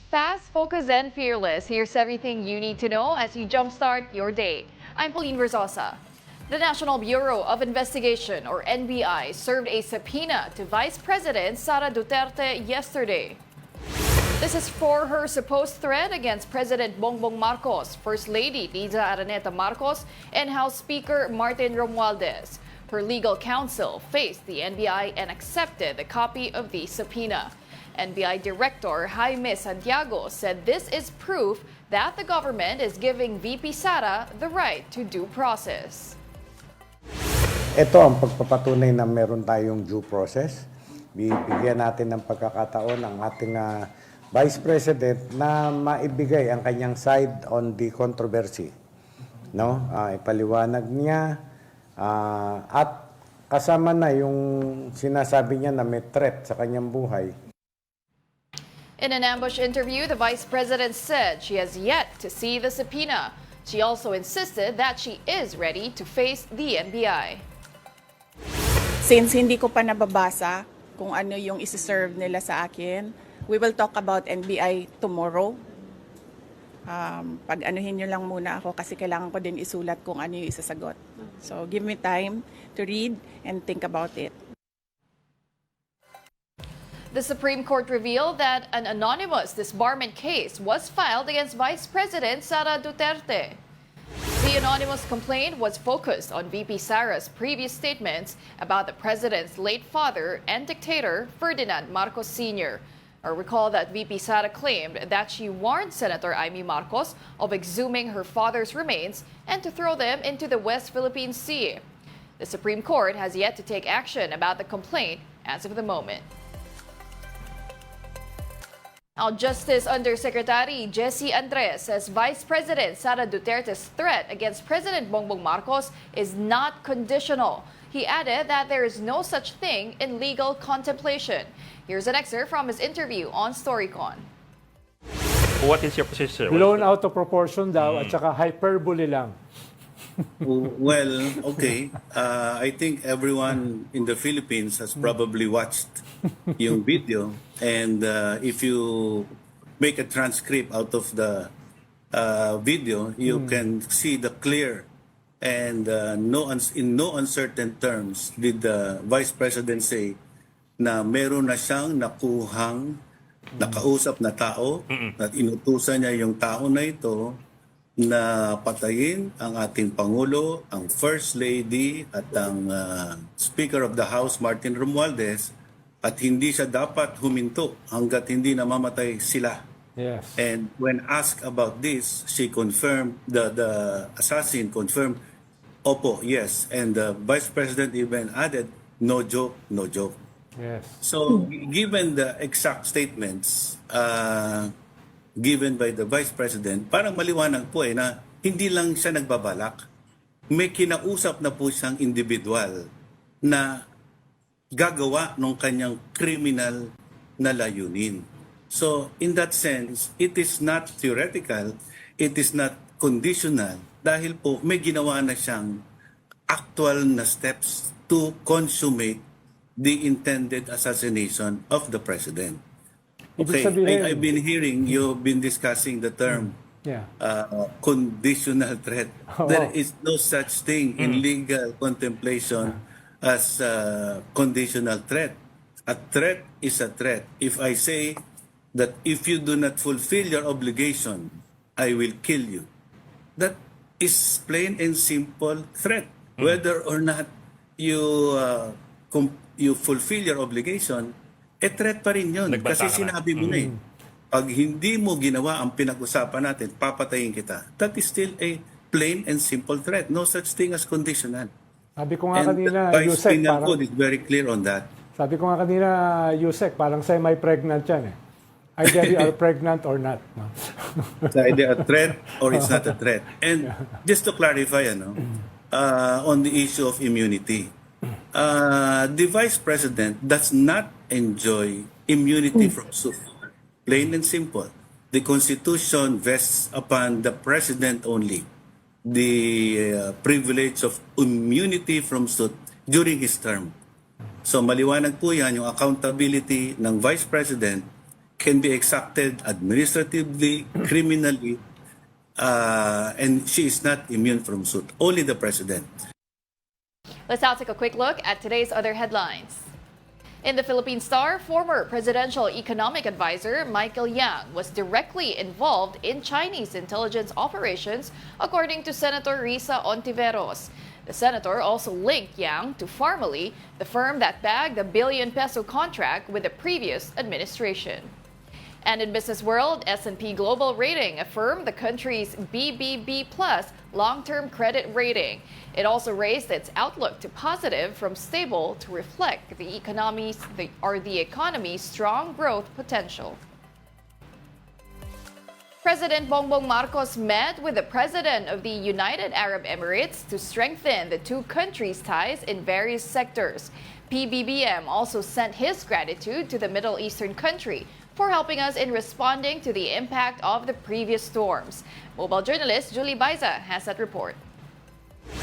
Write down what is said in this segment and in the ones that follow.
Fast, focused, and fearless. Here's everything you need to know as you jumpstart your day. I'm Pauline Verzosa. The National Bureau of Investigation, or NBI, served a subpoena to Vice President Sara Duterte yesterday. This is for her supposed threat against President Bongbong Marcos, First Lady Liza Araneta Marcos, and House Speaker Martin Romualdez. Her legal counsel faced the NBI and accepted a copy of the subpoena. NBI Director Jaime Santiago said this is proof that the government is giving VP Sara the right to due process. Ito ang pagpapatunay na meron tayong due process. Bibigyan natin ng pagkakataon ang ating Vice President na maibigay ang kanyang side on the controversy. No? Ipaliwanag niya at kasama na yung sinasabi niya na may threat sa kanyang buhay. In an ambush interview, the Vice President said she has yet to see the subpoena. She also insisted that she is ready to face the NBI. Since hindi ko pa nababasa kung ano yung isi-serve nila sa akin, we will talk about NBI tomorrow. Pag-anuhin nyo lang muna ako kasi kailangan ko din isulat kung ano yung isasagot. So give me time to read and think about it. The Supreme Court revealed that an anonymous disbarment case was filed against Vice President Sara Duterte. The anonymous complaint was focused on VP Sara's previous statements about the president's late father and dictator, Ferdinand Marcos Sr. Recall that VP Sara claimed that she warned Senator Amy Marcos of exhuming her father's remains and to throw them into the West Philippine Sea. The Supreme Court has yet to take action about the complaint as of the moment. Now, Justice Undersecretary Jesse Andres says Vice President Sara Duterte's threat against President Bongbong Marcos is not conditional. He added that there is no such thing in legal contemplation. Here's an excerpt from his interview on Storycon. What is your position, sir? Blown out of proportion daw at saka hyperbole lang. Well, okay. I think everyone in the Philippines has probably watched yung video. And if you make a transcript out of the video, you can see the clear and in no uncertain terms did the Vice President say na meron na siyang nakuhang nakausap na tao at inutusan niya yung tao na ito na patayin ang ating Pangulo, ang First Lady at ang Speaker of the House, Martin Romualdez, at hindi siya dapat huminto hanggat hindi namamatay sila. Yes. And when asked about this, she confirmed, the assassin confirmed, opo, yes. And the Vice President even added, no joke, no joke. Yes. So, given the exact statements given by the Vice President, parang maliwanag po na hindi lang siya nagbabalak. May kinausap na po siyang individual na gagawa ng kanyang criminal na layunin. So, in that sense, it is not theoretical, it is not conditional, dahil po may ginawa na siyang actual na steps to consummate the intended assassination of the President. Okay, I've been hearing you've been discussing the term conditional threat. There is no such thing in legal contemplation as conditional threat. A threat is a threat. If I say that if you do not fulfill your obligation, I will kill you, that is plain and simple threat. Whether or not you fulfill your obligation, threat pa rin yun. Kasi sinabi mo na pag hindi mo ginawa ang pinag-usapan natin, papatayin kita. That is still a plain and simple threat. No such thing as conditional. Sabi ko nga And kanina, the Vice Usec, Penal parang, Code is very clear on that. sabi ko nga kanina, Usec, parang semi-pregnant yan eh. Either you are pregnant or not. No? It's either a threat or it's not a threat. And just to clarify, on the issue of immunity, the Vice President does not enjoy immunity from suit. Plain and simple. The Constitution vests upon the President only the privilege of immunity from suit during his term. So maliwanag po yan yung accountability ng Vice President can be exacted administratively, criminally, and she is not immune from suit. Only the president. Let's now take a quick look at today's other headlines. In the Philippine Star, former presidential economic advisor Michael Yang was directly involved in Chinese intelligence operations, according to Senator Risa Ontiveros. The senator also linked Yang to Farmally, the firm that bagged the billion-peso contract with the previous administration. And in business world, S&P Global Rating affirmed the country's BBB+ long-term credit rating. It also raised its outlook to positive from stable to reflect the economy's strong growth potential. President Bongbong Marcos met with the President of the United Arab Emirates to strengthen the two countries' ties in various sectors. PBBM also sent his gratitude to the Middle Eastern country for helping us in responding to the impact of the previous storms. Mobile journalist Julie Baiza has that report.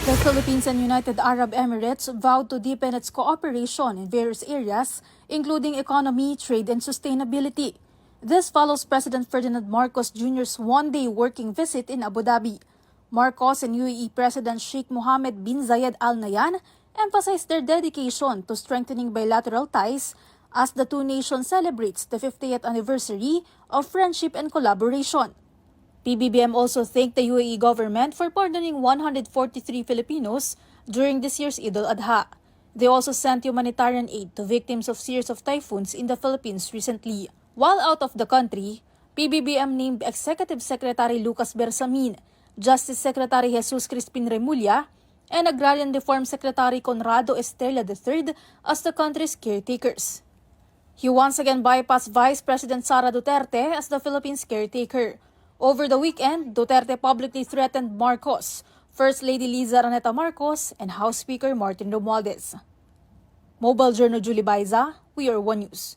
The Philippines and United Arab Emirates vowed to deepen its cooperation in various areas, including economy, trade, and sustainability. This follows President Ferdinand Marcos Jr.'s one-day working visit in Abu Dhabi. Marcos and UAE President Sheikh Mohammed bin Zayed Al Nahyan emphasized their dedication to strengthening bilateral ties as the two nations celebrates the 50th anniversary of friendship and collaboration. PBBM also thanked the UAE government for pardoning 143 Filipinos during this year's Eid al-Adha. They also sent humanitarian aid to victims of series of typhoons in the Philippines recently. While out of the country, PBBM named Executive Secretary Lucas Bersamin, Justice Secretary Jesus Crispin Remulla, and Agrarian Reform Secretary Conrado Estrella III as the country's caretakers. He once again bypassed Vice President Sara Duterte as the Philippines caretaker. Over the weekend, Duterte publicly threatened Marcos, First Lady Liza Araneta Marcos, and House Speaker Martin Romualdez. Mobile Journal Julie Baiza, We Are One News.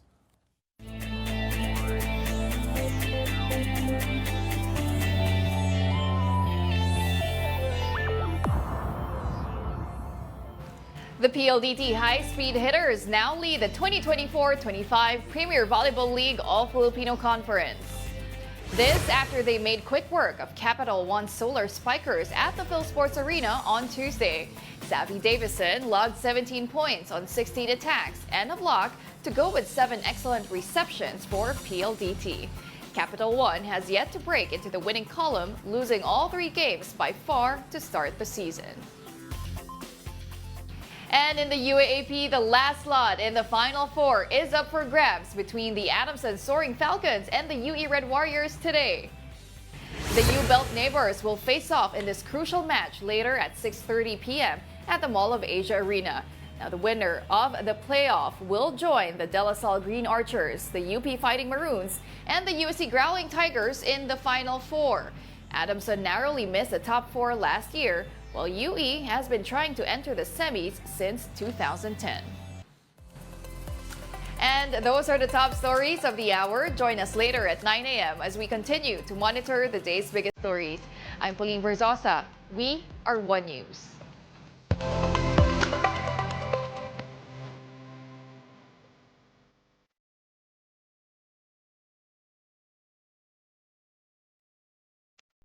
The PLDT high-speed hitters now lead the 2024-25 Premier Volleyball League All-Filipino Conference. This after they made quick work of Capital One Solar Spikers at the Phil Sports Arena on Tuesday. Savvy Davison logged 17 points on 16 attacks and a block to go with 7 excellent receptions for PLDT. Capital One has yet to break into the winning column, losing all 3 games by far to start the season. And in the UAAP, the last slot in the Final Four is up for grabs between the Adamson Soaring Falcons and the UE Red Warriors today. The U-Belt neighbors will face off in this crucial match later at 6:30 p.m. at the Mall of Asia Arena. Now, the winner of the playoff will join the De La Salle Green Archers, the UP Fighting Maroons, and the USC Growling Tigers in the Final Four. Adamson narrowly missed the top 4 last year, while UE has been trying to enter the semis since 2010. And those are the top stories of the hour. Join us later at 9 a.m. as we continue to monitor the day's biggest stories. I'm Pauline Verzosa. We are One News.